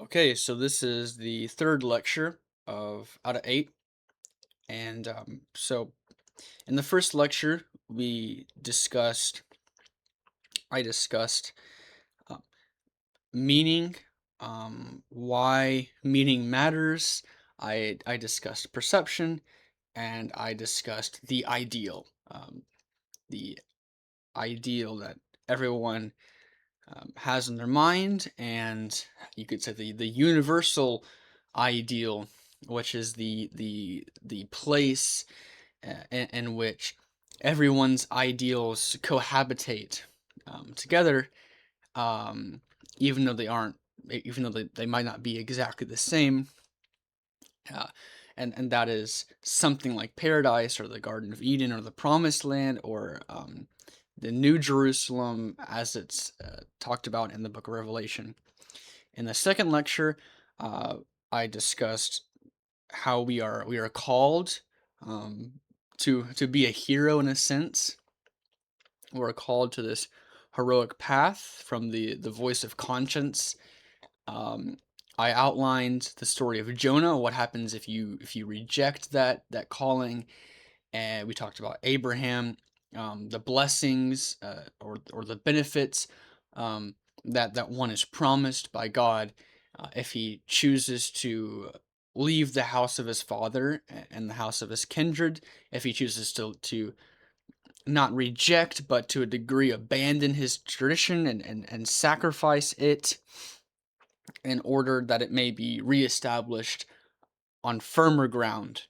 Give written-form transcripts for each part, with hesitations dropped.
Okay, so this is the third lecture of out of eight, and in the first lecture I discussed uh, meaning, why meaning matters. I discussed perception, and I discussed the ideal that everyone has in their mind, and you could say the universal ideal, which is the place in which everyone's ideals cohabitate together, um, even though they might not be exactly the same. Uh, and that is something like paradise or the Garden of Eden or the Promised Land or the New Jerusalem as it's talked about in the book of Revelation. In the second lecture, uh, I discussed how we are called um, to be a hero in a sense. We're called to this heroic path from the voice of conscience. um, I outlined the story of Jonah, what happens if you reject that calling, and we talked about Abraham, the blessings or the benefits um, that one is promised by God if he chooses to leave the house of his father and the house of his kindred, if he chooses to not reject but to a degree abandon his tradition and sacrifice it in order that it may be reestablished on firmer ground.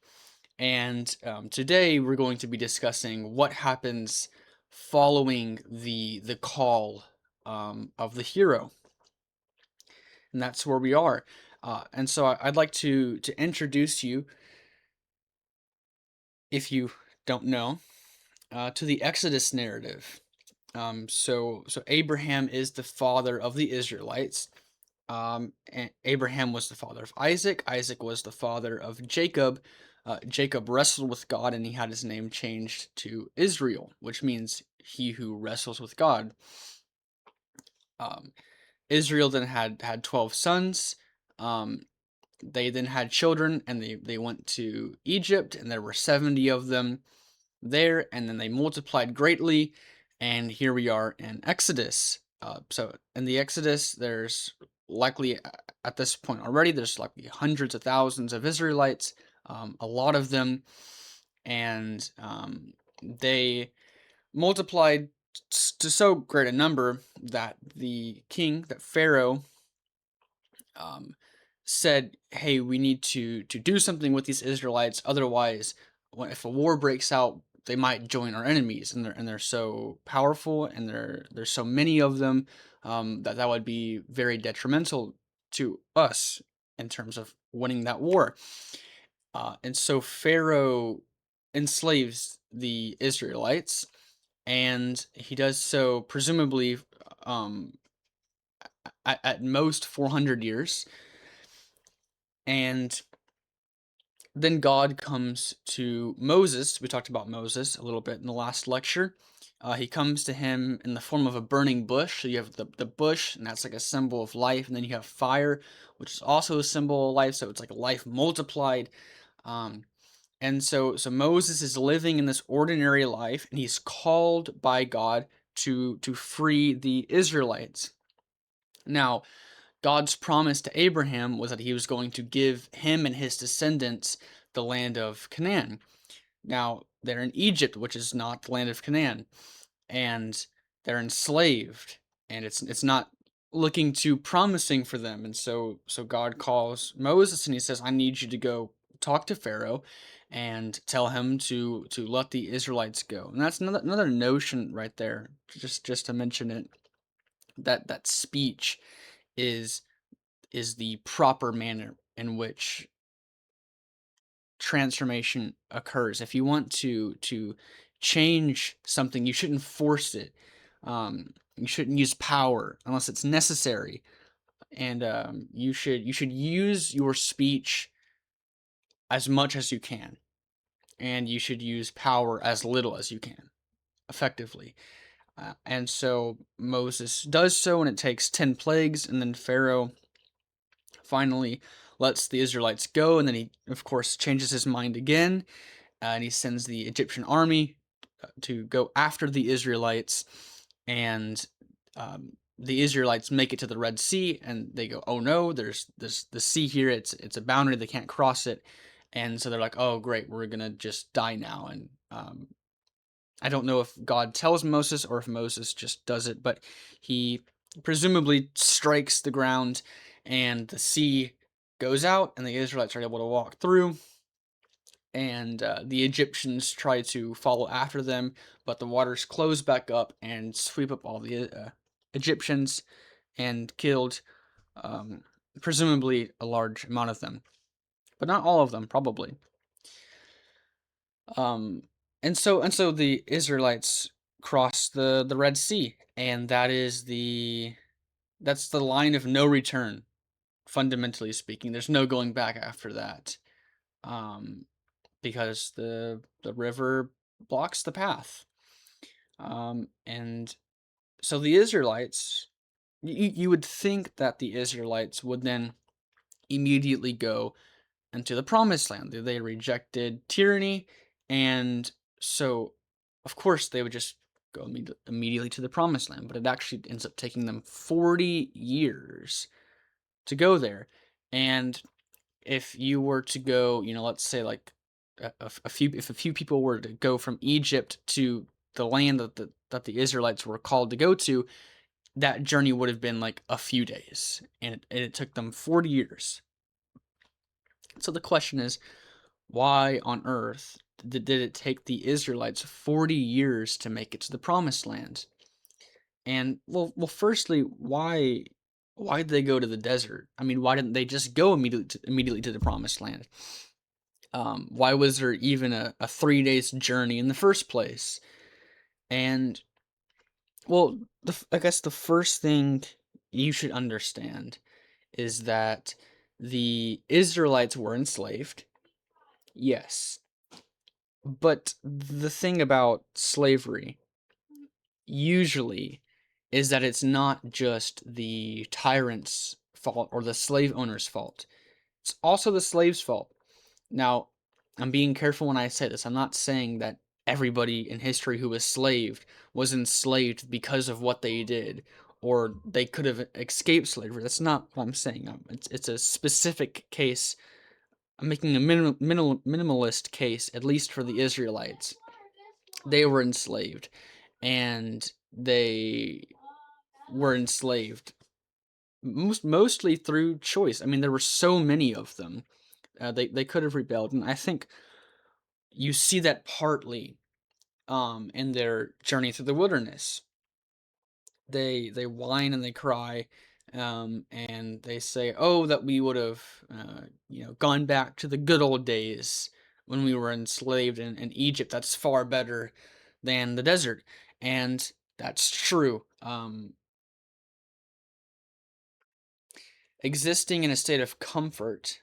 And today we're going to be discussing what happens following the call of the hero, and that's where we are. And so I'd like to introduce you, if you don't know, to the Exodus narrative. So Abraham is the father of the Israelites. And Abraham was the father of Isaac. Isaac was the father of Jacob. Jacob wrestled with God, and he had his name changed to Israel, which means he who wrestles with God. Um, Israel then had 12 sons. Um, they then had children, and they went to Egypt, and there were 70 of them there, and then they multiplied greatly, and here we are in Exodus. So in the Exodus, there's likely at this point already, there's likely hundreds of thousands of Israelites, a lot of them, and they multiplied to so great a number that that Pharaoh um, said, "Hey, we need to do something with these Israelites. Otherwise, if a war breaks out, they might join our enemies, and they're so powerful, and there's so many of them that would be very detrimental to us in terms of winning that war." And so Pharaoh enslaves the Israelites, and he does so presumably um, at most 400 years. And then God comes to Moses. We talked about Moses a little bit in the last lecture. He comes to him in the form of a burning bush. So you have the bush, and that's like a symbol of life. And then you have fire, which is also a symbol of life. So it's like life multiplied. Um, and so Moses is living in this ordinary life, and he's called by God to free the Israelites. Now, God's promise to Abraham was that he was going to give him and his descendants the land of Canaan. Now, they're in Egypt, which is not the land of Canaan, and they're enslaved, and it's not looking too promising for them. And so God calls Moses and he says, "I need you to go talk to Pharaoh and tell him to let the Israelites go." And that's another notion right there, just to mention it, that speech is is the proper manner in which transformation occurs. If you want to change something, you shouldn't force it. You shouldn't use power unless it's necessary, and you should use your speech as much as you can, and you should use power as little as you can, effectively. And so Moses does so, and it takes 10 plagues, and then Pharaoh finally lets the Israelites go, and then he, of course, changes his mind again, and he sends the Egyptian army to go after the Israelites, and the Israelites make it to the Red Sea, and they go, "Oh no, there's the sea here. It's a boundary; they can't cross it." And so they're like, "Oh great, we're gonna just die now." And I don't know if God tells Moses or if Moses just does it, but he presumably strikes the ground, and the sea goes out, and the Israelites are able to walk through, and the Egyptians try to follow after them, but the waters close back up and sweep up all the Egyptians and killed, um, presumably a large amount of them, but not all of them, probably. Um, and so the Israelites cross the Red Sea, and that's the line of no return. Fundamentally speaking, there's no going back after that. Um, because the river blocks the path. And so the Israelites, you would think that the Israelites would then immediately go into the promised land. They rejected tyranny, and so of course they would just go immediately to the promised land, but it actually ends up taking them 40 years to go there. And if you were to go, let's say like if a few people were to go from Egypt to the land that the Israelites were called to go to, that journey would have been like a few days, and it took them 40 years. So the question is, why on earth did it take the Israelites 40 years to make it to the promised land? And well, firstly, why did they go to the desert? I mean, why didn't they just go immediately to the promised land? Why was there even a 3 days journey in the first place? And well, I guess the first thing you should understand is that the Israelites were enslaved, yes. But the thing about slavery usually is that it's not just the tyrant's fault or the slave owner's fault. It's also the slave's fault. Now, I'm being careful when I say this. I'm not saying that everybody in history who was enslaved because of what they did, or they could have escaped slavery. That's not what I'm saying. It's a specific case. I'm making a minimalist case, at least for the Israelites. They were enslaved, and they were enslaved mostly through choice. I mean, there were so many of them. They could have rebelled, and I think you see that partly in their journey through the wilderness. They whine and they cry, and they say, "Oh, that we would have, gone back to the good old days when we were enslaved in Egypt. That's far better than the desert," and that's true. Existing in a state of comfort,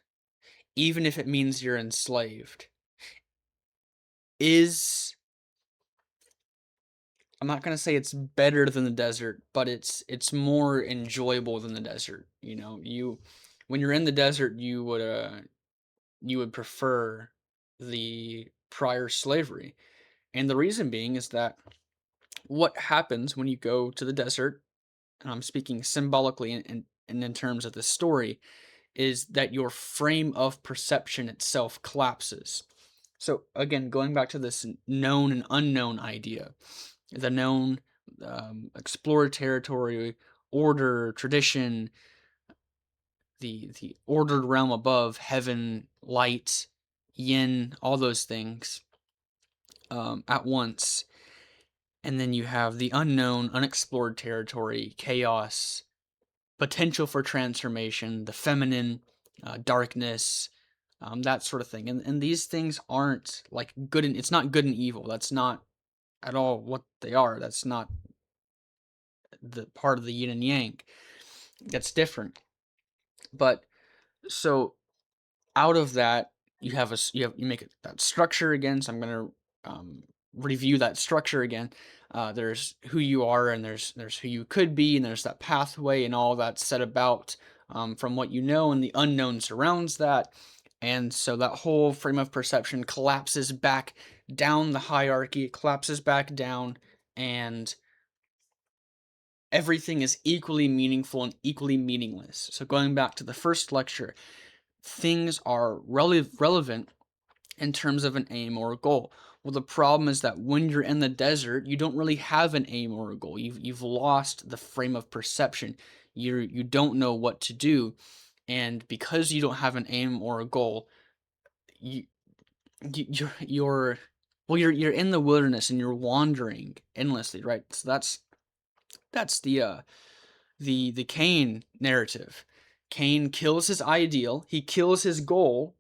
even if it means you're enslaved, is, I'm not gonna say it's better than the desert, but it's more enjoyable than the desert. When you're in the desert, you would prefer the prior slavery, and the reason being is that what happens when you go to the desert, and I'm speaking symbolically and in terms of the story, is that your frame of perception itself collapses. So again, going back to this known and unknown idea, the known, explore territory, order, tradition, the ordered realm above, heaven, light, yin, all those things at once. And then you have the unknown, unexplored territory, chaos, potential for transformation, the feminine, darkness, that sort of thing. And these things aren't like good and it's not good and evil. That's not at all what they are. That's not the part of the yin and yang. That's different. But so out of that, you make it that structure again. So I'm gonna review that structure again. There's who you are, and there's who you could be, and there's that pathway, and all that's set about from what you know, and the unknown surrounds that. And so that whole frame of perception collapses back down the hierarchy, it collapses back down, and everything is equally meaningful and equally meaningless. So, going back to the first lecture, things are relevant in terms of an aim or a goal. Well, the problem is that when you're in the desert, you don't really have an aim or a goal. You've lost the frame of perception. You don't know what to do, and because you don't have an aim or a goal, you, you're well, you're in the wilderness and you're wandering endlessly, right? So that's the Cain narrative. Cain kills his ideal, he kills his goal,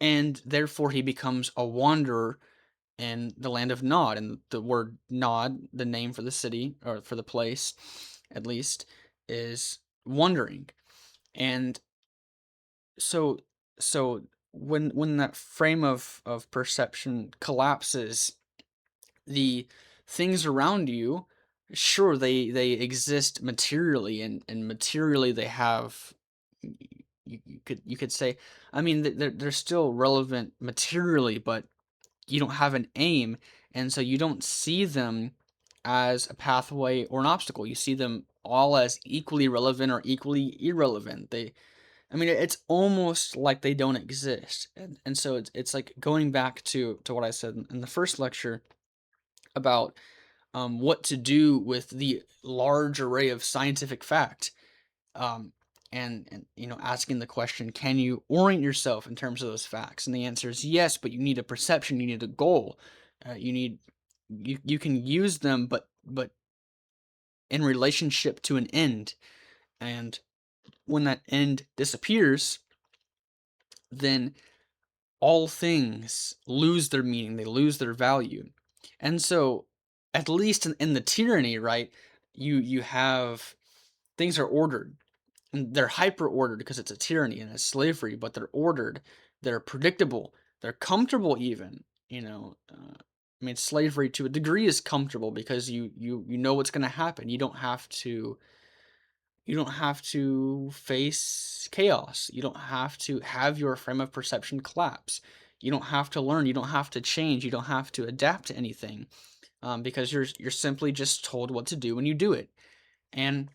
and therefore he becomes a wanderer in the land of Nod. And the word Nod, the name for the city, or for the place at least, is wandering. And so so when that frame of perception collapses, the things around you, sure, they exist materially, and materially they have, you could say, I mean, they're still relevant materially, but you don't have an aim, and so you don't see them as a pathway or an obstacle. You see them all as equally relevant or equally irrelevant. I mean, it's almost like they don't exist. And so it's like going back to what I said in the first lecture about what to do with the large array of scientific fact, um, and asking the question, can you orient yourself in terms of those facts? And the answer is yes, but you need a perception, you need a goal, you can use them, but in relationship to an end. And when that end disappears, then all things lose their meaning, they lose their value. And so, at least in the tyranny, right, you have, things are ordered, and they're hyper ordered because it's a tyranny and it's slavery, but they're ordered, they're predictable, they're comfortable even. I mean, slavery to a degree is comfortable because you know what's going to happen. You don't have to face chaos. You don't have to have your frame of perception collapse. You don't have to learn. You don't have to change. You don't have to adapt to anything, because you're simply just told what to do when you do it. And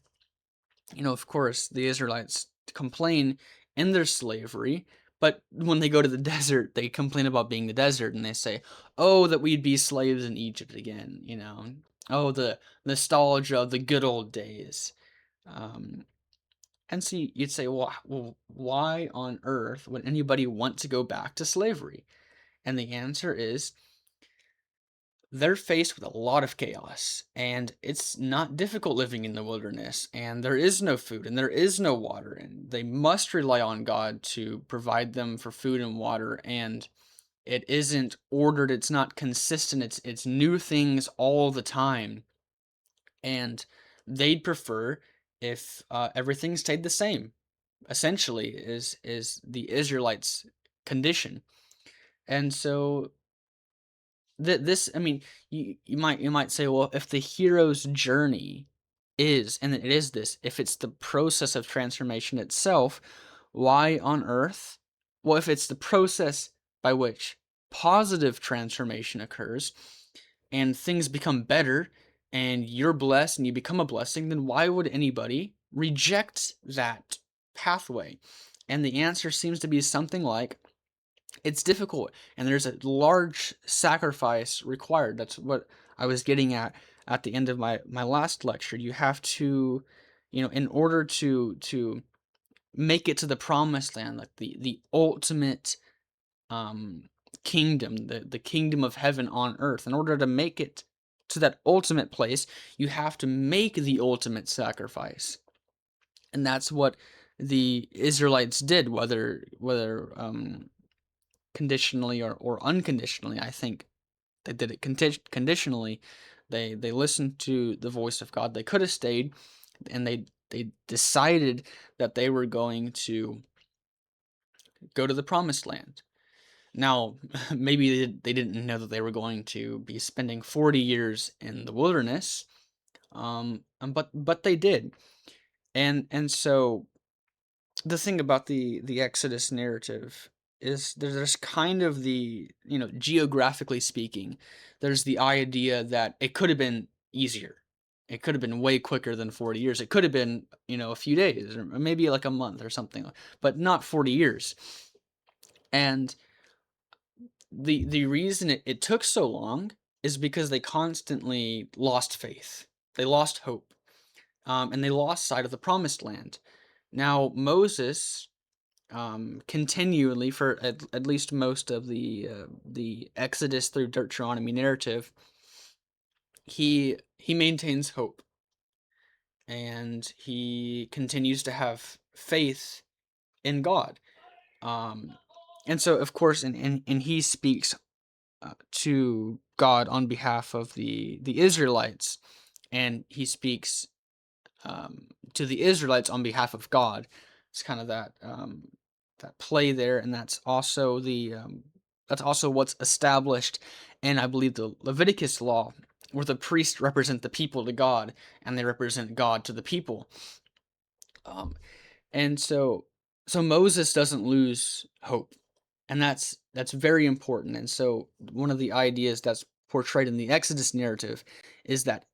of course, the Israelites complain in their slavery, but when they go to the desert, they complain about being the desert, and they say, "Oh, that we'd be slaves in Egypt again." Oh, the nostalgia of the good old days. Um, and so you'd say, well, why on earth would anybody want to go back to slavery? And the answer is, they're faced with a lot of chaos, and it's not difficult living in the wilderness, and there is no food, and there is no water, and they must rely on God to provide them for food and water, and it isn't ordered, it's not consistent, it's new things all the time, and they'd prefer if everything stayed the same. Essentially, is the Israelites' condition. And so this, I mean, you might say, well, if the hero's journey is, and it is this, if it's the process of transformation itself, why on earth? Well, if it's the process by which positive transformation occurs and things become better and you're blessed and you become a blessing, then why would anybody reject that pathway? And the answer seems to be something like, it's difficult and there's a large sacrifice required. That's what I was getting at the end of my last lecture. You have to, in order to make it to the promised land, like the ultimate um kingdom, the kingdom of heaven on earth, in order to make it to that ultimate place, you have to make the ultimate sacrifice. And that's what the Israelites did, whether conditionally or unconditionally. I think they did it conditionally. They listened to the voice of God. They could have stayed, and they decided that they were going to go to the promised land. Now, maybe they didn't know that they were going to be spending 40 years in the wilderness, but they did, and so the thing about the Exodus narrative is there's kind of the, geographically speaking, there's the idea that it could have been easier. It could have been way quicker than 40 years. It could have been, a few days or maybe like a month or something, but not 40 years. And the reason it took so long is because they constantly lost faith. They lost hope. And they lost sight of the promised land. Now, Moses, continually for at least most of the Exodus through Deuteronomy narrative, he maintains hope and he continues to have faith in God. Um, and so, of course, and he speaks to God on behalf of the Israelites, and he speaks to the Israelites on behalf of God. It's kind of that play there, and that's also what's established in, I believe, the Leviticus law, where the priests represent the people to God, and they represent God to the people. Um, and so Moses doesn't lose hope, and that's very important. And so one of the ideas that's portrayed in the Exodus narrative is that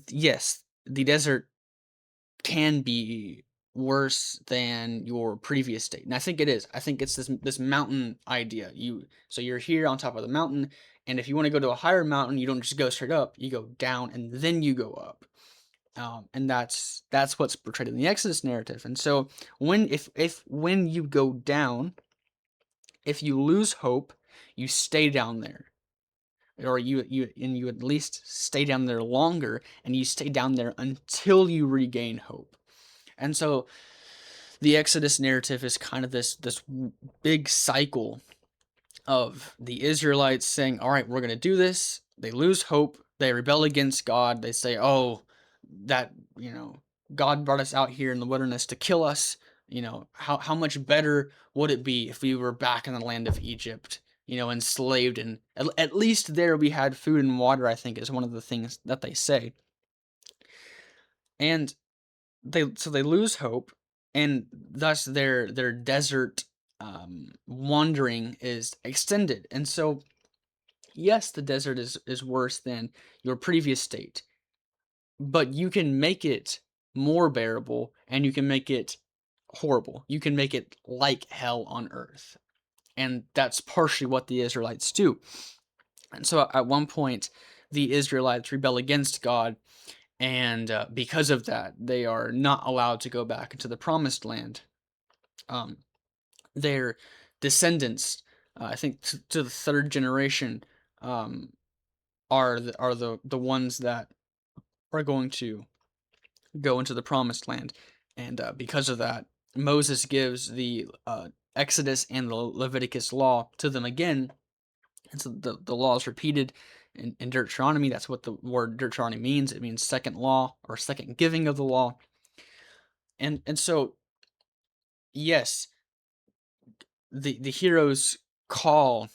yes, the desert can be worse than your previous state. And I think it is. I think it's this mountain idea. You're here on top of the mountain, and if you want to go to a higher mountain, you don't just go straight up. You go down and then you go up. And that's what's portrayed in the Exodus narrative. And so when you go down, if you lose hope, you stay down there. Or you at least stay down there longer, and you stay down there until you regain hope. And so the Exodus narrative is kind of this big cycle of the Israelites saying, "All right, we're going to do this." They lose hope. They rebel against God. They say, "Oh, that, God brought us out here in the wilderness to kill us. How much better would it be if we were back in the land of Egypt, enslaved, and at least there we had food and water," I think is one of the things that they say. And they lose hope, and thus their desert wandering is extended. And so yes, the desert is worse than your previous state, but you can make it more bearable, and you can make it horrible. You can make it like hell on earth. And that's partially what the Israelites do. And so at one point, the Israelites rebel against God, and because of that, they are not allowed to go back into the promised land. Um, their descendants, I think to the third generation, um, are the ones that are going to go into the promised land, and because of that, Moses gives the Exodus and the Leviticus law to them again, and so the law is repeated in Deuteronomy. That's what the word Deuteronomy means. It means second law or second giving of the law, and so yes, the hero's call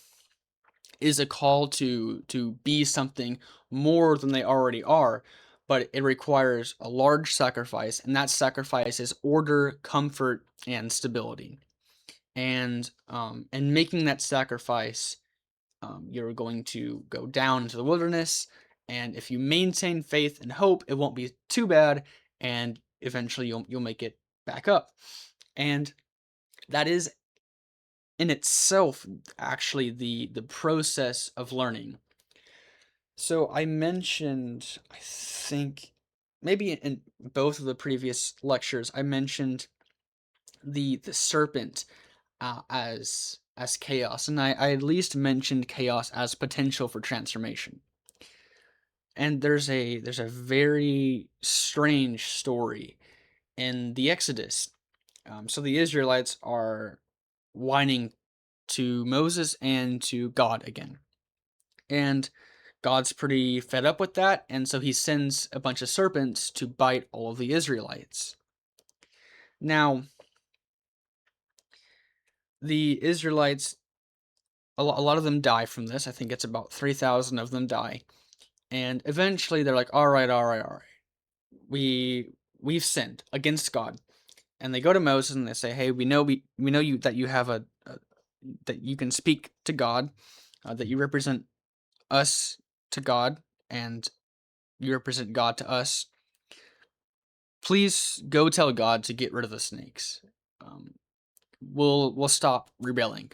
is a call to be something more than they already are, but it requires a large sacrifice, and that sacrifice is order, comfort, and stability. And making that sacrifice, you're going to go down into the wilderness, and if you maintain faith and hope, it won't be too bad, and eventually you'll make it back up. And that is in itself actually the process of learning. So I mentioned, I think maybe in both of the previous lectures, I mentioned the serpent as chaos, and I at least mentioned chaos as potential for transformation. And there's a very strange story in the Exodus. So the Israelites are whining to Moses and to God again. And God's pretty fed up with that, and so he sends a bunch of serpents to bite all of the Israelites. Now, the Israelites, a lot of them die from this. I think it's about 3,000 of them die. And eventually they're like, all right, all right, all right. We've sinned against God. and they go to Moses and they say, "Hey, we know you that you have a that you can speak to God, that you represent us to God, and you represent God to us. Please go tell God to get rid of the snakes. Um, we'll stop rebelling."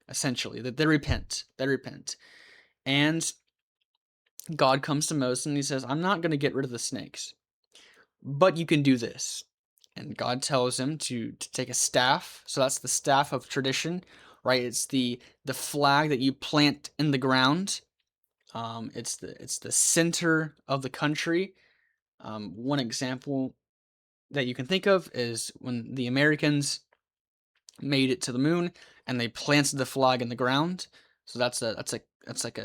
Essentially, that they repent, and God comes to Moses and he says, "I'm not going to get rid of the snakes, but you can do this." And God tells him to take a staff. So that's the staff of tradition, right? It's the flag that you plant in the ground. It's the center of the country. One example that you can think of is when the Americans made it to the moon and they planted the flag in the ground. So it's like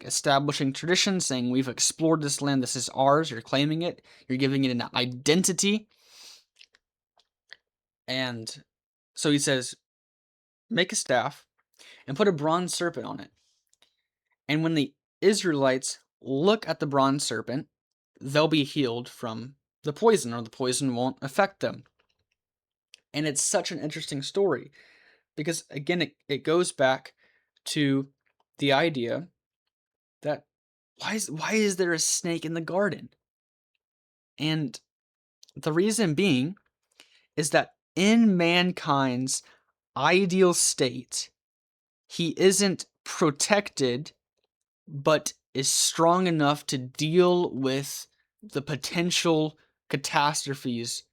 establishing tradition, saying we've explored this land, this is ours, you're claiming it, you're giving it an identity. And so he says, make a staff and put a bronze serpent on it. And when the Israelites look at the bronze serpent, they'll be healed from the poison, or the poison won't affect them. And it's such an interesting story because, again, it goes back to the idea that why is there a snake in the garden? And the reason being is that in mankind's ideal state, he isn't protected, but is strong enough to deal with the potential catastrophes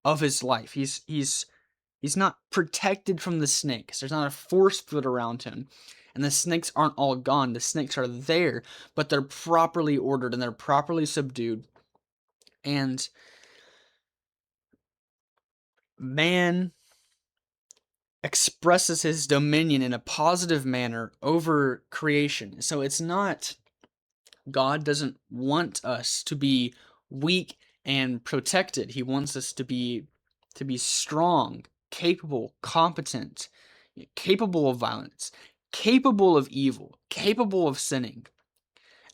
of his life. He's not protected from the snakes. There's not a force field around him. And the snakes aren't all gone. The snakes are there, but they're properly ordered and they're properly subdued. And man expresses his dominion in a positive manner over creation. So it's not, God doesn't want us to be weak and protected. He wants us to be strong, capable, competent, capable of violence, capable of evil, capable of sinning.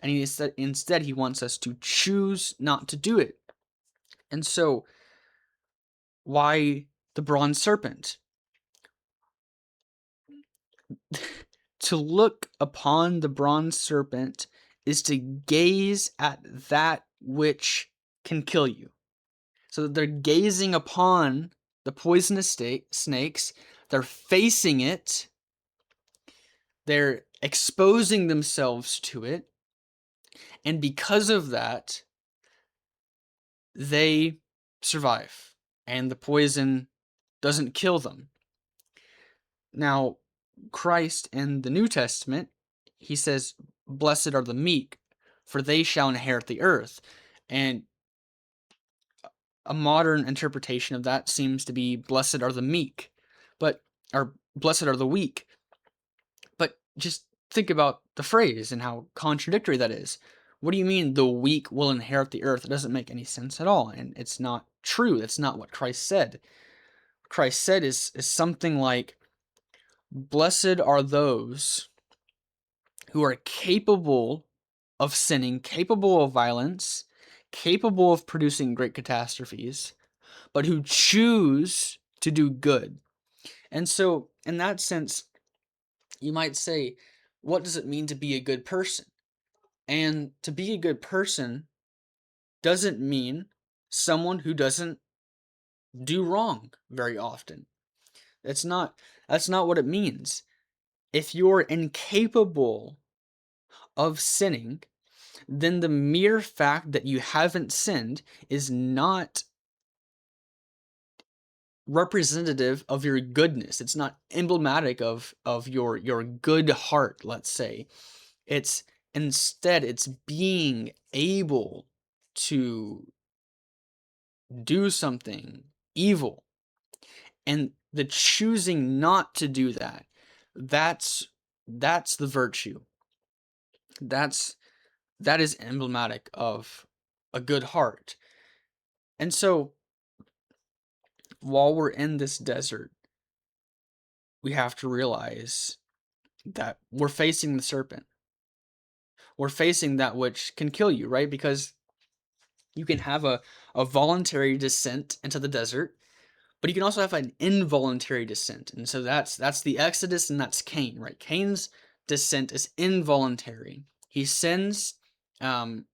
And instead he wants us to choose not to do it. And so why the bronze serpent? To look upon the bronze serpent is to gaze at that which can kill you. So they're gazing upon the poisonous snakes, they're facing it, they're exposing themselves to it, and because of that, they survive, and the poison doesn't kill them. Now, Christ in the New Testament, he says, "Blessed are the meek, for they shall inherit the earth." And a modern interpretation of that seems to be "Blessed are the meek," or "Blessed are the weak." But just think about the phrase and how contradictory that is. What do you mean the weak will inherit the earth? It doesn't make any sense at all, and it's not true. That's not what Christ said. What Christ said is something like, "Blessed are those who are capable of sinning, capable of violence, capable of producing great catastrophes, but who choose to do good." And so, in that sense, you might say, what does it mean to be a good person? And to be a good person doesn't mean someone who doesn't do wrong very often. That's not what it means. If you're incapable of sinning, then the mere fact that you haven't sinned is not representative of your goodness. It's not emblematic of your good heart, let's say. It's instead it's being able to do something evil, and the choosing not to do that, that's the virtue. That's that is emblematic of a good heart. And so while we're in this desert, we have to realize that we're facing the serpent. We're facing that which can kill you, right? Because you can have a voluntary descent into the desert, But you can also have an involuntary descent, and so that's the Exodus, and that's Cain, right? Cain's descent is involuntary. He sins, um,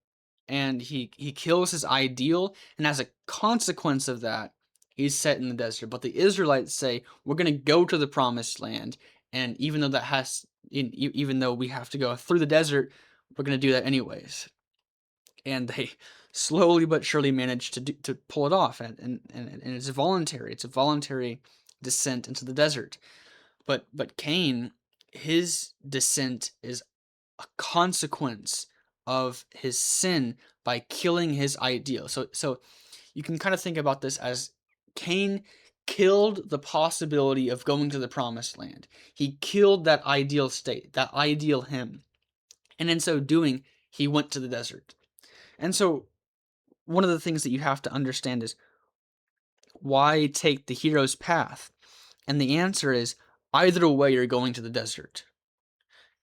and he kills his ideal, and as a consequence of that, he's set in the desert. But the Israelites say, "We're going to go to the promised land," and even though we have to go through the desert, we're going to do that anyways. And they slowly but surely manage to pull it off, and it's voluntary. It's a voluntary descent into the desert. But Cain, his descent is a consequence of his sin by killing his ideal. So you can kind of think about this as Cain killed the possibility of going to the promised land. He killed that ideal state, that ideal him. And in so doing, he went to the desert. And so one of the things that you have to understand is, why take the hero's path? And the answer is, either way you're going to the desert.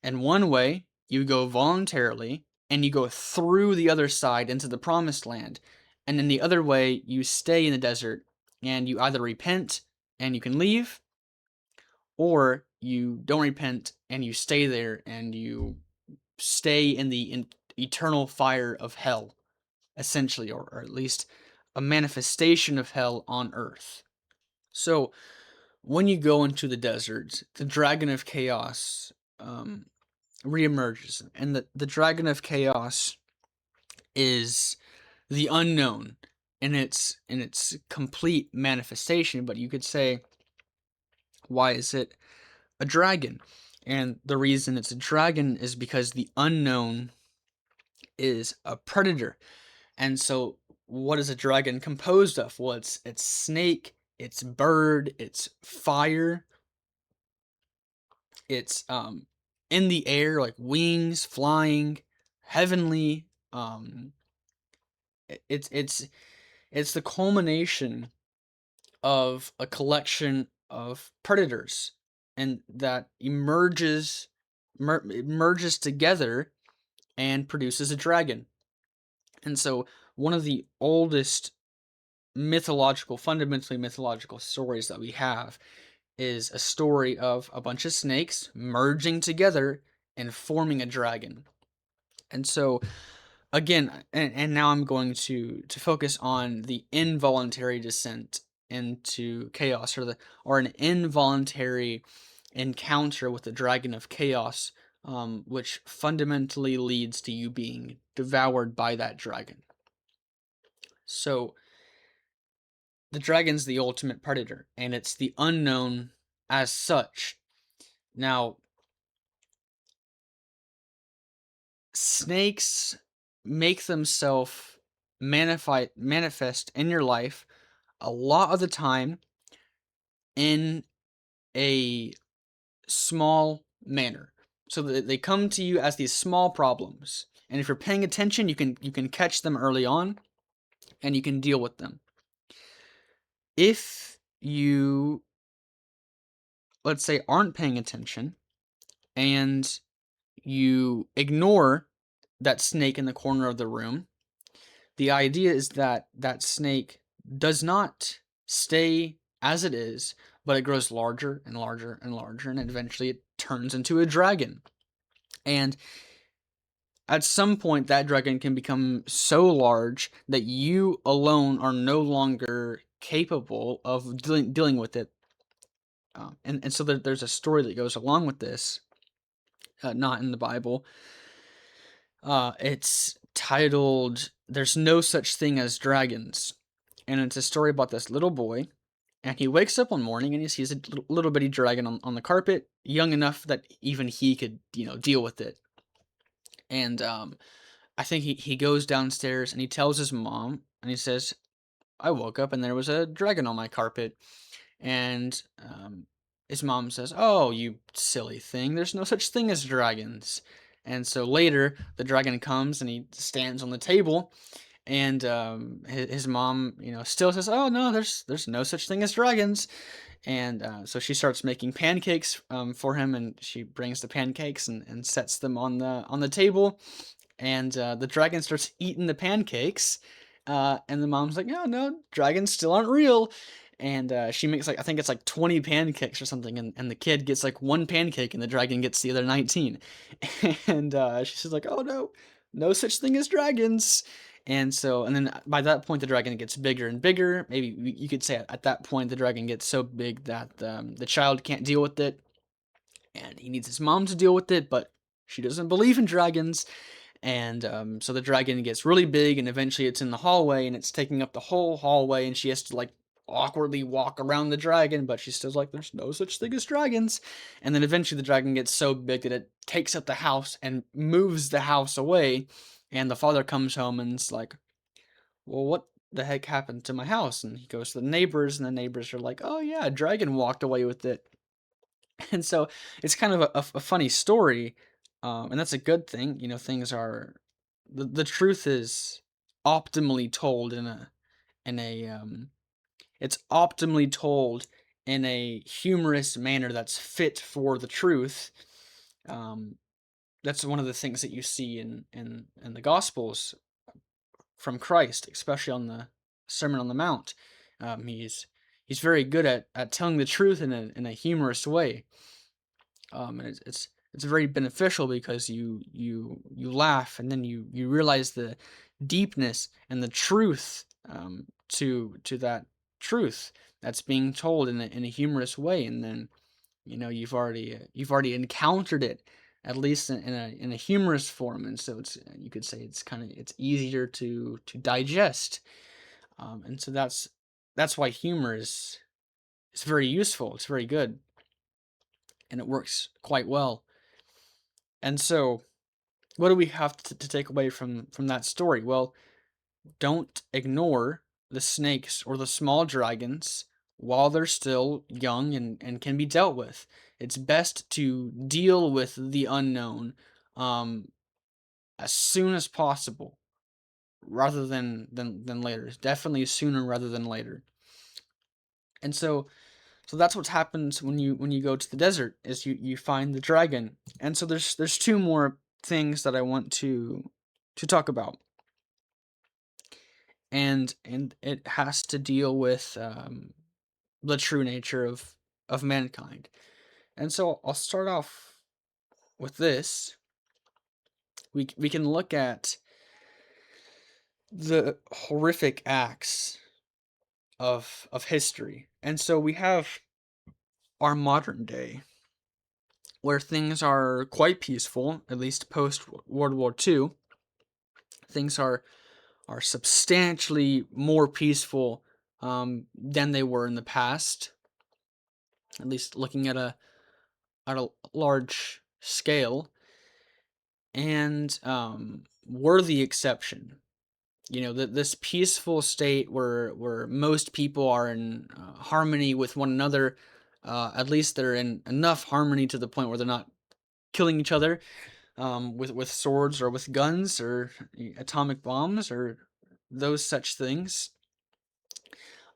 And one way, you go voluntarily and you go through the other side into the promised land. And in the other way, you stay in the desert and you either repent and you can leave, or you don't repent and you stay there and you stay in the eternal fire of hell, essentially, or at least a manifestation of hell on earth. So when you go into the desert, the dragon of chaos reemerges, and the dragon of chaos is the unknown in its complete manifestation. But you could say, why is it a dragon? And the reason it's a dragon is because the unknown is a predator. And so what is a dragon composed of? Well, it's snake, it's bird, it's fire, it's in the air, like wings, flying, heavenly. It's the culmination of a collection of predators, and that merges together and produces a dragon. And so one of the oldest fundamentally mythological stories that we have is a story of a bunch of snakes merging together and forming a dragon. And so again, and now I'm going to focus on the involuntary descent into chaos, or an involuntary encounter with the dragon of chaos, which fundamentally leads to you being devoured by that dragon. So the dragon's the ultimate predator, and it's the unknown as such. Now, snakes make themselves manifest in your life a lot of the time in a small manner. So that they come to you as these small problems, and if you're paying attention, you can catch them early on, and you can deal with them. If you, let's say, aren't paying attention and you ignore that snake in the corner of the room, the idea is that that snake does not stay as it is, but it grows larger and larger and larger, and eventually it turns into a dragon. And at some point, that dragon can become so large that you alone are no longer capable of dealing with it. And so there's a story that goes along with this, not in the Bible. It's titled "There's No Such Thing as Dragons," and it's a story about this little boy. And he wakes up one morning and he sees a little bitty dragon on the carpet, young enough that even he could, deal with it. And I think he goes downstairs and he tells his mom, and he says, "I woke up and there was a dragon on my carpet." And his mom says, "Oh, you silly thing, there's no such thing as dragons." And so later, the dragon comes and he stands on the table, and his mom, still says, "Oh no, there's no such thing as dragons." And so she starts making pancakes for him, and she brings the pancakes and sets them on the table, and the dragon starts eating the pancakes, and the mom's like, "No, no, dragons still aren't real." and she makes like I think it's like 20 pancakes or something, and the kid gets like one pancake, and the dragon gets the other 19. And she says like, "Oh no, no such thing as dragons." And so, and then by that point, the dragon gets bigger and bigger. Maybe you could say at that point, the dragon gets so big that the child can't deal with it, and he needs his mom to deal with it, but she doesn't believe in dragons. And so the dragon gets really big, and eventually it's in the hallway, and it's taking up the whole hallway, and she has to like awkwardly walk around the dragon, but she's still like, "There's no such thing as dragons." And then eventually the dragon gets so big that it takes up the house and moves the house away. And the father comes home and it's like, "Well, what the heck happened to my house?" And he goes to the neighbors, and the neighbors are like, "Oh yeah, a dragon walked away with it." And so it's kind of a funny story, and that's a good thing. You know, things are the truth is optimally told in a it's optimally told in a humorous manner that's fit for the truth. Um, that's one of the things that you see in the Gospels from Christ, especially on the Sermon on the Mount. He's very good at telling the truth in a humorous way. And it's very beneficial because you laugh, and then you realize the deepness and the truth, to that truth that's being told in a humorous way. And then you've already encountered it, at least in a humorous form. And so it's, you could say, it's easier to digest. And so that's why humor is very useful. It's very good, and it works quite well. And so, what do we have to take away from that story? Well, don't ignore the snakes or the small dragons while they're still young and can be dealt with. It's best to deal with the unknown, um, as soon as possible, rather than later. Definitely sooner rather than later. And so that's what happens when you go to the desert, is you find the dragon. And so there's two more things that I want to talk about, and it has to deal with the true nature of mankind. And so I'll start off with this. We can look at the horrific acts of history. And so we have our modern day, where things are quite peaceful, at least post World War II. Things are substantially more peaceful, than they were in the past, at least looking at a large scale. And we're the exception. That this peaceful state where most people are in harmony with one another. At least they're in enough harmony to the point where they're not killing each other, with swords or with guns or atomic bombs or those such things.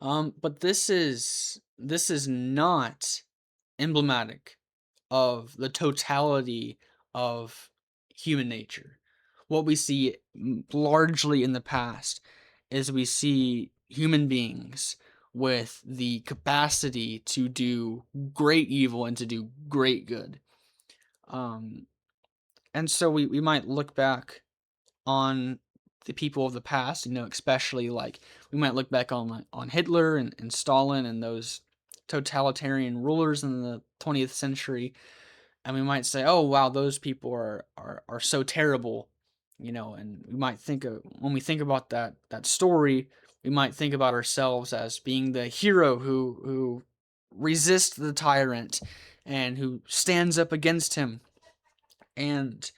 But this is not emblematic of the totality of human nature. What we see largely in the past is we see human beings with the capacity to do great evil and to do great good. Um, and so we might look back on the people of the past, especially like we might look back on Hitler and Stalin and those totalitarian rulers in the 20th century, and we might say, "Oh wow, those people are so terrible," and we might think of when we think about that story, we might think about ourselves as being the hero who resists the tyrant and who stands up against him. And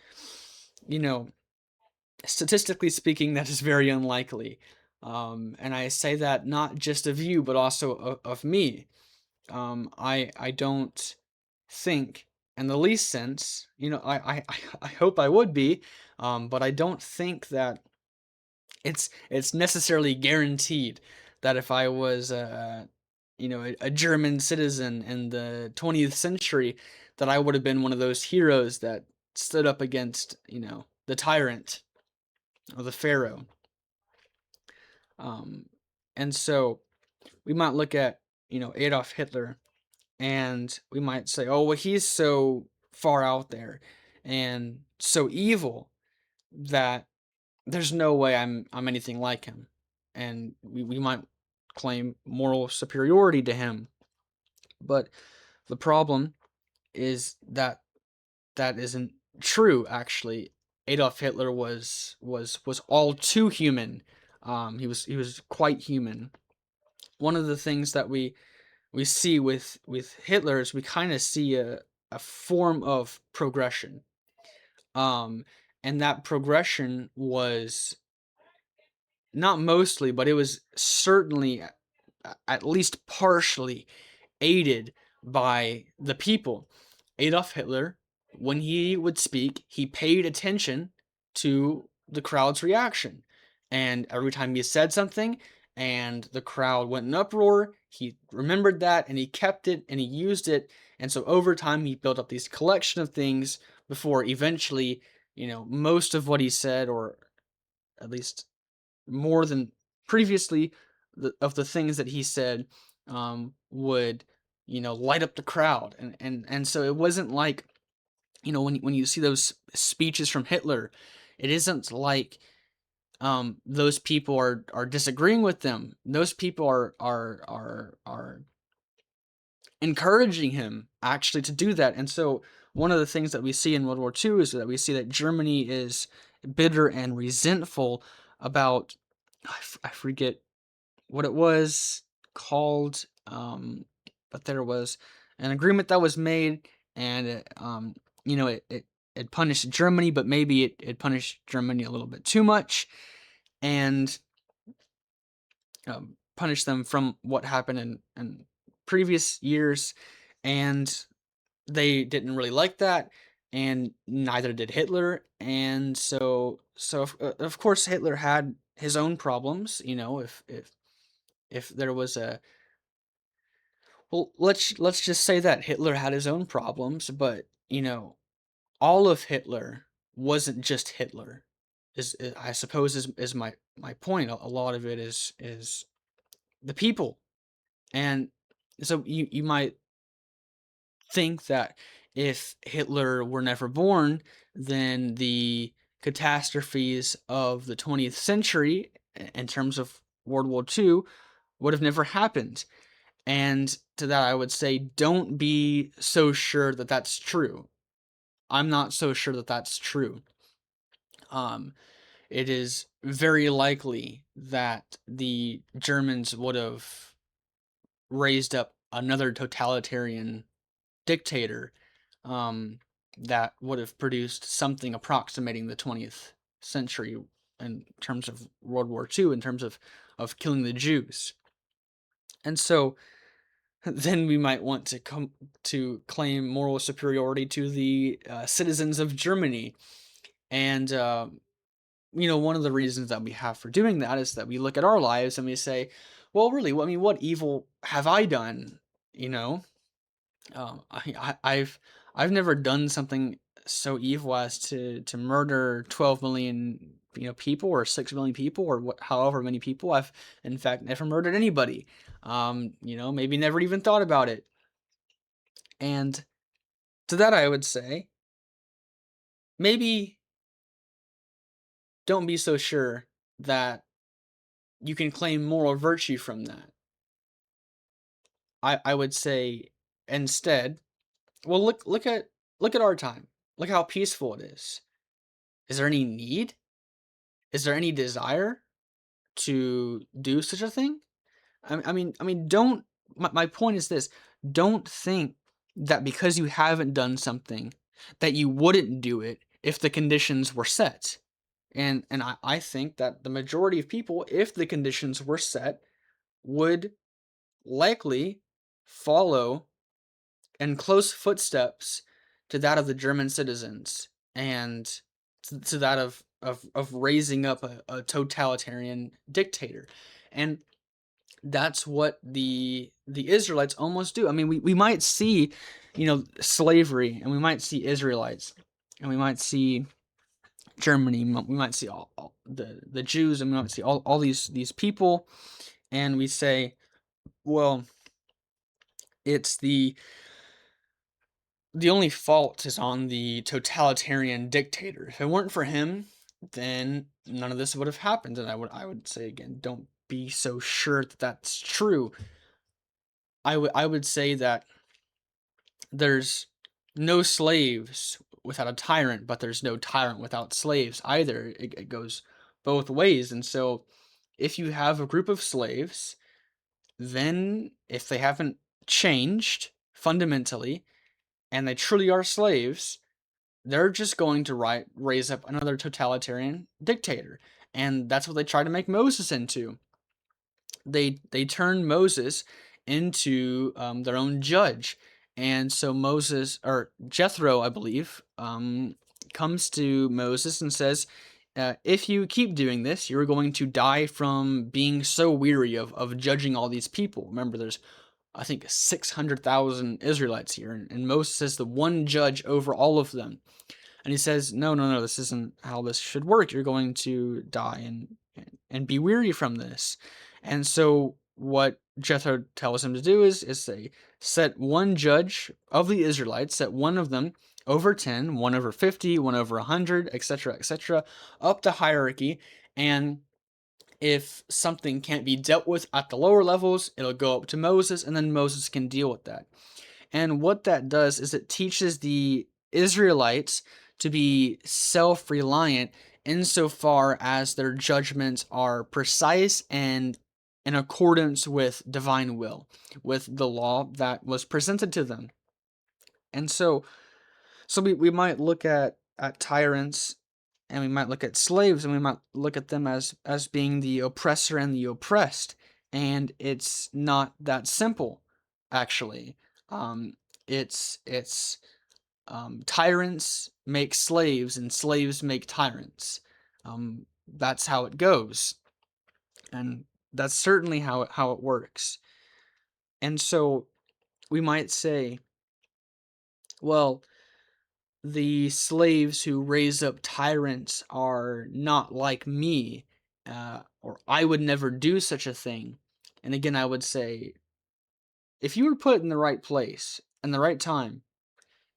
you know, statistically speaking, that is very unlikely. And I say that not just of you, but also of me. I don't think, in the least sense, I hope I would be, but I don't think that it's necessarily guaranteed that if I was a German citizen in the 20th century, that I would have been one of those heroes that stood up against the tyrant or the pharaoh. Um, and so we might look at Adolf Hitler, and we might say, oh, well, he's so far out there and so evil that there's no way I'm anything like him, and we might claim moral superiority to him. But the problem is that that isn't true. Actually, Adolf Hitler was all too human. He was quite human. One of the things that we see with Hitler is we kind of see a form of progression. Um, and that progression was not mostly, but it was certainly at least partially aided by the people. Adolf Hitler, when he would speak, he paid attention to the crowd's reaction. And every time he said something and the crowd went in uproar, he remembered that and he kept it and he used it. And so over time, he built up these collection of things before eventually, most of what he said, or at least more than previously, of the things that he said would light up the crowd, and so it wasn't like, when you see those speeches from Hitler, it isn't like those people are disagreeing with them. Those people are encouraging him actually to do that. And so one of the things that we see in World War II is that we see that Germany is bitter and resentful about, I forget what it was called, but there was an agreement that was made, and it punished Germany, but maybe it punished Germany a little bit too much, and punished them from what happened in previous years, and they didn't really like that, and neither did Hitler, and so of course Hitler had his own problems. If there was a, well, let's just say that Hitler had his own problems, but all of Hitler wasn't just Hitler. I suppose is my point. A lot of it is the people, and so you might think that if Hitler were never born, then the catastrophes of the 20th century, in terms of World War II, would have never happened. And to that, I would say, don't be so sure that that's true. I'm not so sure that that's true. Um, it is very likely that the Germans would have raised up another totalitarian dictator, um, that would have produced something approximating the 20th century in terms of World War II, in terms of killing the Jews. And so then we might want to come to claim moral superiority to the citizens of Germany. And one of the reasons that we have for doing that is that we look at our lives and we say, well, really, what evil have I done? You know, I've never done something so evil as to murder 12 million people, or 6 million people, or however many people. I've in fact never murdered anybody. Maybe never even thought about it. And to that, I would say, maybe don't be so sure that you can claim moral virtue from that. I would say instead, well, look at our time. Look how peaceful it is. Is there any need? Is there any desire to do such a thing? I mean, don't. My point is this: don't think that because you haven't done something, that you wouldn't do it if the conditions were set. And I think that the majority of people, if the conditions were set, would likely follow in close footsteps to that of the German citizens, and to that of raising up a totalitarian dictator. And that's what the Israelites almost do. I mean, we might see, slavery, and we might see Israelites, and we might see Germany, we might see all the Jews, and we might see all these people, and we say, well, It's the only fault is on the totalitarian dictator. If it weren't for him, then none of this would have happened. And I would say again, don't be so sure that that's true. I would say that there's no slaves without a tyrant, but there's no tyrant without slaves either. It goes both ways. And so if you have a group of slaves, then if they haven't changed fundamentally and they truly are slaves, they're just going to raise up another totalitarian dictator. And that's what they try to make Moses into. They turn Moses into their own judge. And so Moses, or Jethro, I believe, comes to Moses and says, if you keep doing this, you're going to die from being so weary of judging all these people. Remember, there's, I think, 600,000 Israelites here, and Moses is the one judge over all of them. And he says, no, no, no, this isn't how this should work. You're going to die and be weary from this. And so what Jethro tells him to do is say, set one judge of the Israelites, set one of them over 10, one over 50, one over 100, etc., up the hierarchy. And if something can't be dealt with at the lower levels, it'll go up to Moses, and then Moses can deal with that. And what that does is it teaches the Israelites to be self-reliant insofar as their judgments are precise and in accordance with divine will, with the law that was presented to them. And so we might look at tyrants, and we might look at slaves, and we might look at them as being the oppressor and the oppressed. And it's not that simple, actually. Um, it's tyrants make slaves, and slaves make tyrants. That's how it goes, and that's certainly how it works. And so we might say, well, the slaves who raise up tyrants are not like me, or I would never do such a thing. And again, I would say, if you were put in the right place and the right time,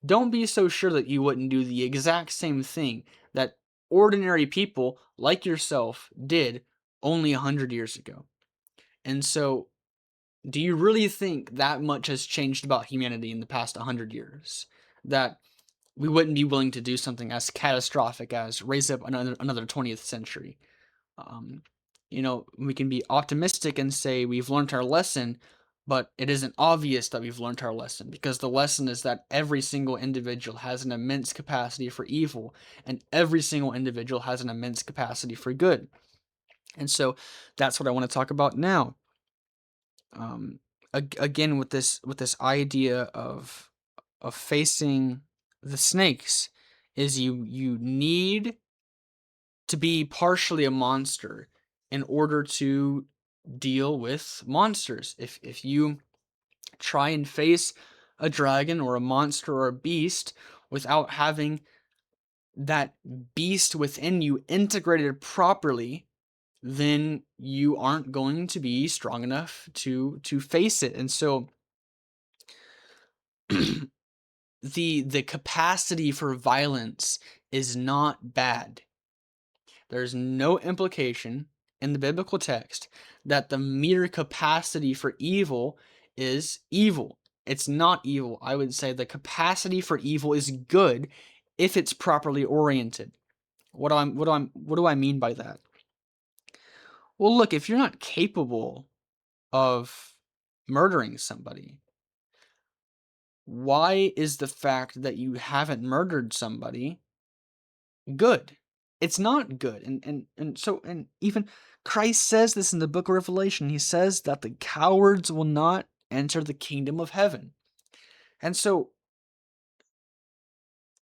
don't be so sure that you wouldn't do the exact same thing that ordinary people like yourself did only 100 years ago. And so, do you really think that much has changed about humanity in the past 100 years? That we wouldn't be willing to do something as catastrophic as raise up another 20th century? Um, we can be optimistic and say we've learned our lesson, but it isn't obvious that we've learned our lesson, because the lesson is that every single individual has an immense capacity for evil, and every single individual has an immense capacity for good. And so that's what I want to talk about now. Um, Again, with this idea of facing the snakes, is you need to be partially a monster in order to deal with monsters. If you try and face a dragon or a monster or a beast without having that beast within you integrated properly, then you aren't going to be strong enough to face it. And so the capacity for violence is not bad. There's no implication in the biblical text that the mere capacity for evil is evil. It's not evil. I would say the capacity for evil is good if it's properly oriented. What do I mean by that? Well, look, if you're not capable of murdering somebody, why is the fact that you haven't murdered somebody good? It's not good. And even Christ says this in the book of Revelation. He says that the cowards will not enter the kingdom of heaven. And so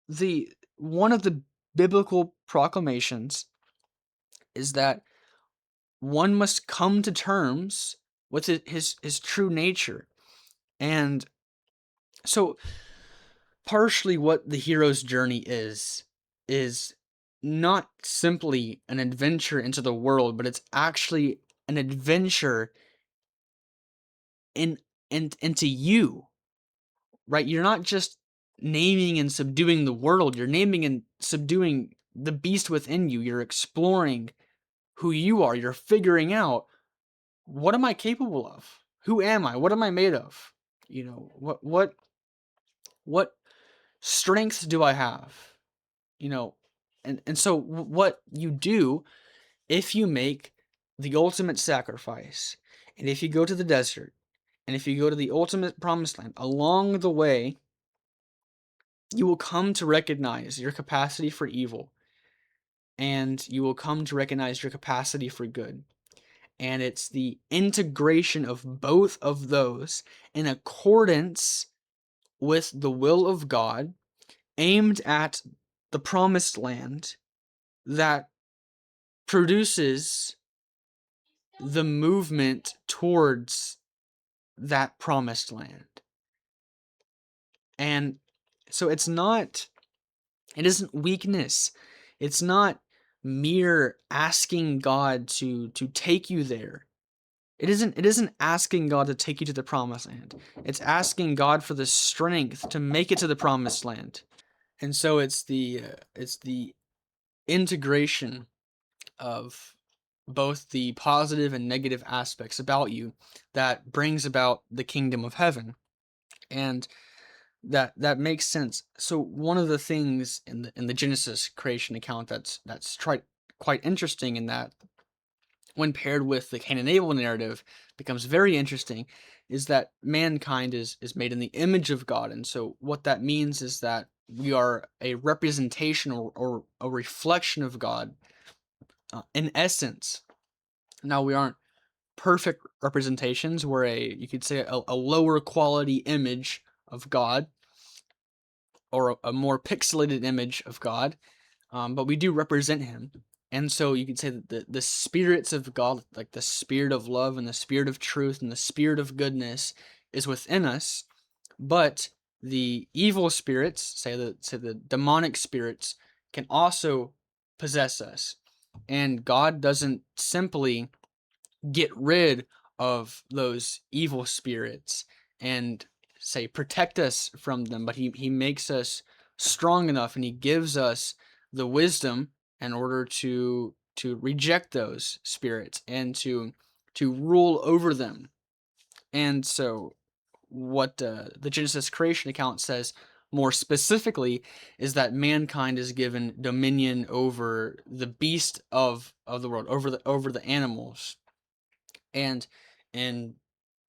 the one of the biblical proclamations is that one must come to terms with his true nature. And so partially what the hero's journey is not simply an adventure into the world, but it's actually an adventure into you. right? You're not just naming and subduing the world, you're naming and subduing the beast within you. You're exploring who you are. You're figuring out, what am I capable of? Who am I? What am I made of? What strengths do I have? You know, and so what you do, if you make the ultimate sacrifice, and if you go to the desert, and if you go to the ultimate promised land, along the way, you will come to recognize your capacity for evil, and you will come to recognize your capacity for good. And it's the integration of both of those in accordance with the will of God, aimed at the promised land, that produces the movement towards that promised land. And so it isn't weakness. It's not mere asking God to take you there. It isn't asking God to take you to the promised land. It's asking God for the strength to make it to the promised land. And so it's the integration of both the positive and negative aspects about you that brings about the kingdom of heaven. And that makes sense. So one of the things in the Genesis creation account that's quite interesting, in that when paired with the Cain and Abel narrative becomes very interesting, is that mankind is made in the image of God. And so what that means is that we are a representation, or a reflection of God, in essence. Now, we aren't perfect representations. We're you could say, a lower quality image of God, or a more pixelated image of God, but we do represent him. And so you could say that the spirits of God, like the spirit of love and the spirit of truth and the spirit of goodness, is within us. But the evil spirits, say the demonic spirits, can also possess us. And God doesn't simply get rid of those evil spirits and say protect us from them, but he makes us strong enough, and he gives us the wisdom in order to reject those spirits and to rule over them. And so what the Genesis creation account says more specifically is that mankind is given dominion over the beast of the world, over the animals. And in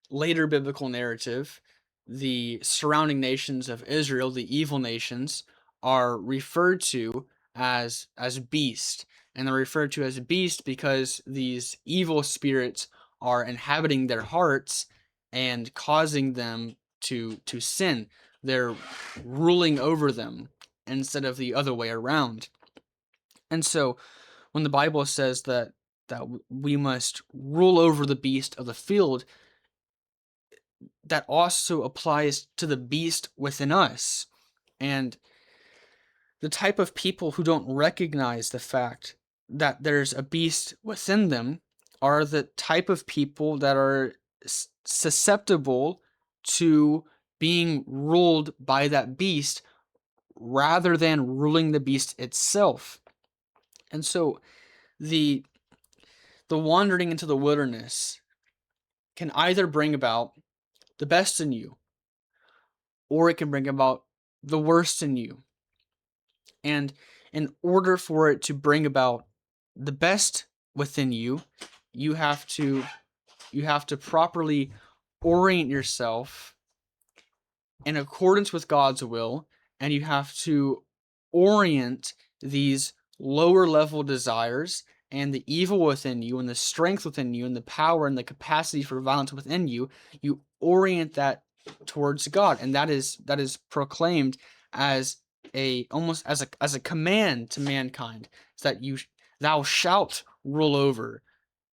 later biblical narrative, the surrounding nations of Israel, the evil nations, are referred to as beast. And they're referred to as beast because these evil spirits are inhabiting their hearts and causing them to sin. They're ruling over them instead of the other way around. And so when the Bible says that we must rule over the beast of the field, that also applies to the beast within us. And the type of people who don't recognize the fact that there's a beast within them are the type of people that are susceptible to being ruled by that beast rather than ruling the beast itself. And so the wandering into the wilderness can either bring about the best in you, or it can bring about the worst in you. And in order for it to bring about the best within you, you have to properly orient yourself in accordance with God's will, and you have to orient these lower level desires and the evil within you and the strength within you and the power and the capacity for violence within you. You orient that towards God, and that is proclaimed as almost as a command to mankind. It's that thou shalt rule over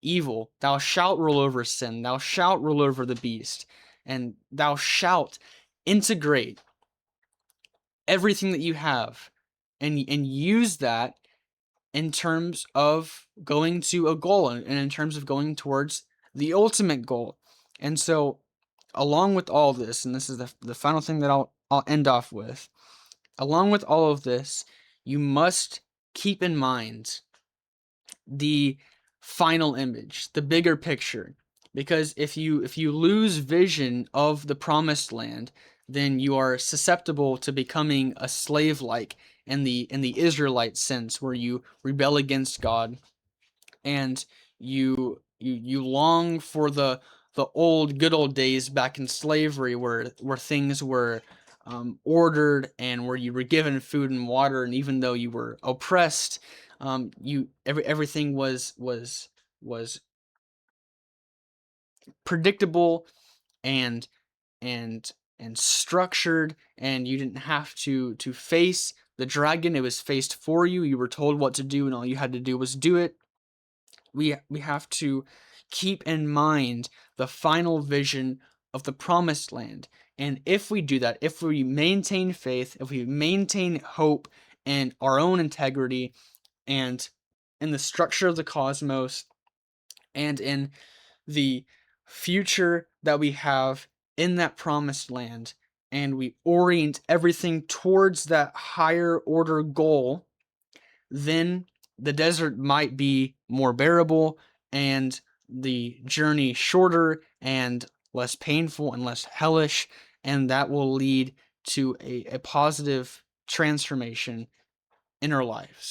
evil, thou shalt rule over sin, thou shalt rule over the beast, and thou shalt integrate everything that you have and use that in terms of going to a goal, and in terms of going towards the ultimate goal. And so along with all this, and this is the final thing that I'll end off with. Along with all of this, you must keep in mind the final image, the bigger picture. Because if you lose vision of the promised land, then you are susceptible to becoming a slave like in the Israelite sense, where you rebel against God and you long for the old good old days back in slavery, where things were ordered, and where you were given food and water, and even though you were oppressed, everything was predictable and and and structured, and you didn't have to face the dragon. It was faced for you. You were told what to do, and all you had to do was do it. We have to keep in mind the final vision of the promised land. And if we do that, if we maintain faith, if we maintain hope and our own integrity, and in the structure of the cosmos, and in the future that we have in that promised land, and we orient everything towards that higher order goal, then the desert might be more bearable, and the journey shorter and less painful and less hellish, and that will lead to a positive transformation in our lives.